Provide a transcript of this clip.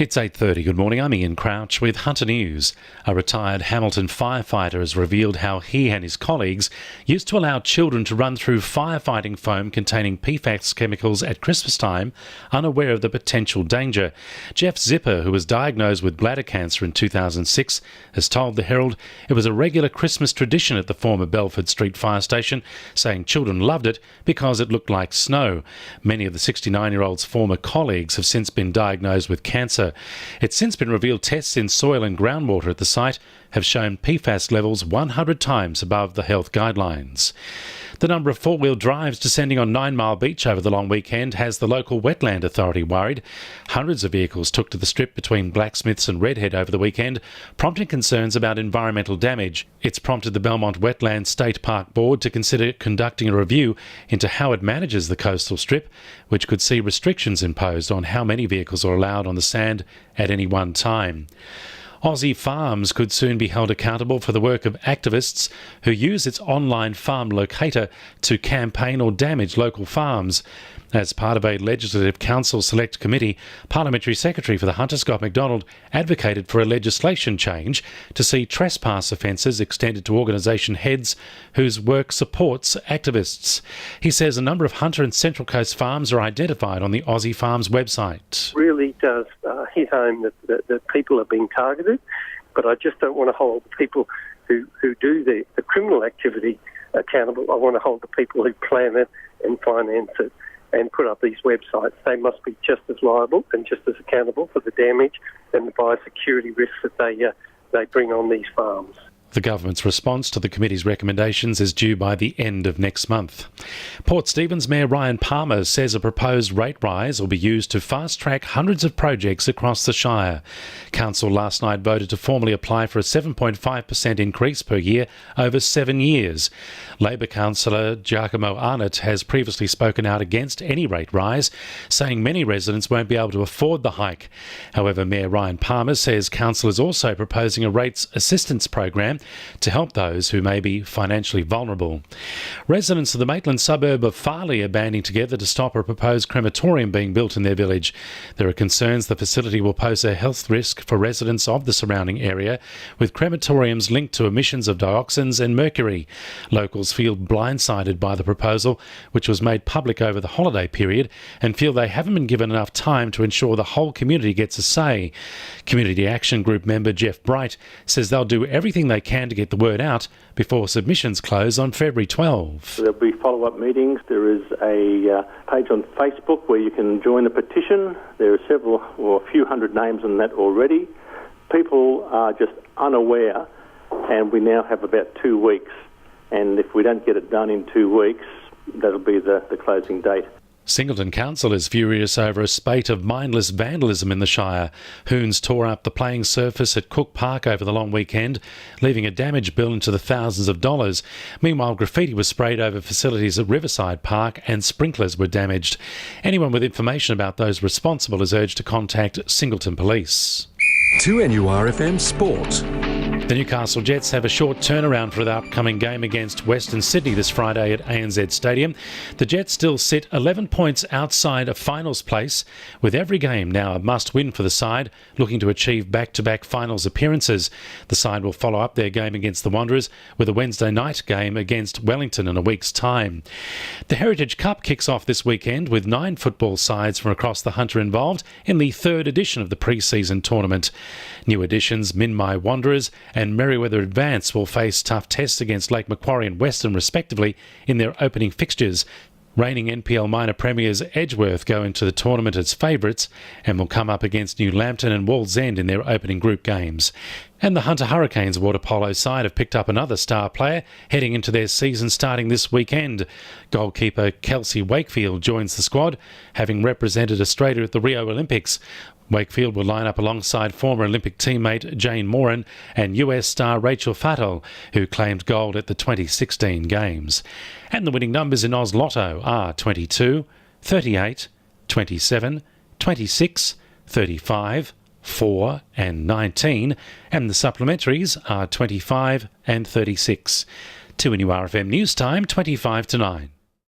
It's 8:30. Good morning. I'm Ian Crouch with Hunter News. A retired Hamilton firefighter has revealed how he and his colleagues used to allow children to run through firefighting foam containing PFAS chemicals at Christmas time, unaware of the potential danger. Jeff Zipper, who was diagnosed with bladder cancer in 2006, has told the Herald it was a regular Christmas tradition at the former Belford Street fire station, saying children loved it because it looked like snow. Many of the 69-year-old's former colleagues have since been diagnosed with cancer. It's since been revealed tests in soil and groundwater at the site have shown PFAS levels 100 times above the health guidelines. The number of four-wheel drives descending on 9 Mile Beach over the long weekend has the local wetland authority worried. Hundreds of vehicles took to the strip between Blacksmiths and Redhead over the weekend, prompting concerns about environmental damage. It's prompted the Belmont Wetland State Park Board to consider conducting a review into how it manages the coastal strip, which could see restrictions imposed on how many vehicles are allowed on the sand at any one time. Aussie Farms could soon be held accountable for the work of activists who use its online farm locator to campaign or damage local farms. As part of a Legislative Council Select Committee, Parliamentary Secretary for the Hunter, Scott McDonald, advocated for a legislation change to see trespass offences extended to organisation heads whose work supports activists. He says a number of Hunter and Central Coast farms are identified on the Aussie Farms website. Really does hit home that people are being targeted, but I just don't want to hold the people who do the criminal activity accountable. I want to hold the people who plan it and finance it and put up these websites. They must be just as liable and just as accountable for the damage and the biosecurity risks that they bring on these farms. The government's response to the committee's recommendations is due by the end of next month. Port Stephens Mayor Ryan Palmer says a proposed rate rise will be used to fast-track hundreds of projects across the Shire. Council last night voted to formally apply for a 7.5% increase per year over 7 years. Labor councillor Giacomo Arnott has previously spoken out against any rate rise, saying many residents won't be able to afford the hike. However, Mayor Ryan Palmer says council is also proposing a rates assistance program to help those who may be financially vulnerable. Residents of the Maitland suburb of Farley are banding together to stop a proposed crematorium being built in their village. There are concerns the facility will pose a health risk for residents of the surrounding area, with crematoriums linked to emissions of dioxins and mercury. Locals feel blindsided by the proposal, which was made public over the holiday period, and feel they haven't been given enough time to ensure the whole community gets a say. Community Action Group member Jeff Bright says they'll do everything they can to get the word out before submissions close on February 12. There'll be follow-up meetings. There is a page on Facebook where you can join a petition. There are a few hundred names on that already. People are just unaware, and we now have about 2 weeks. And if we don't get it done in 2 weeks, that'll be the closing date. Singleton Council is furious over a spate of mindless vandalism in the Shire. Hoons tore up the playing surface at Cook Park over the long weekend, leaving a damage bill into the thousands of dollars. Meanwhile, graffiti was sprayed over facilities at Riverside Park and sprinklers were damaged. Anyone with information about those responsible is urged to contact Singleton Police. 2NURFM Sport. The Newcastle Jets have a short turnaround for the upcoming game against Western Sydney this Friday at ANZ Stadium. The Jets still sit 11 points outside a finals place, with every game now a must-win for the side, looking to achieve back-to-back finals appearances. The side will follow up their game against the Wanderers with a Wednesday night game against Wellington in a week's time. The Heritage Cup kicks off this weekend with 9 football sides from across the Hunter involved in the 3rd edition of the pre-season tournament. New additions Minmi Wanderers and Merriweather Advance will face tough tests against Lake Macquarie and Western respectively in their opening fixtures. Reigning NPL minor premiers Edgeworth go into the tournament as favourites and will come up against New Lambton and Wallsend in their opening group games. And the Hunter Hurricanes water polo side have picked up another star player heading into their season starting this weekend. Goalkeeper Kelsey Wakefield joins the squad, having represented Australia at the Rio Olympics. Wakefield will line up alongside former Olympic teammate Jane Moran and US star Rachel Fattel, who claimed gold at the 2016 Games. And the winning numbers in Oz Lotto are 22, 38, 27, 26, 35, 4 and 19, and the supplementaries are 25 and 36. 2NURFM News Time, 25 to 9.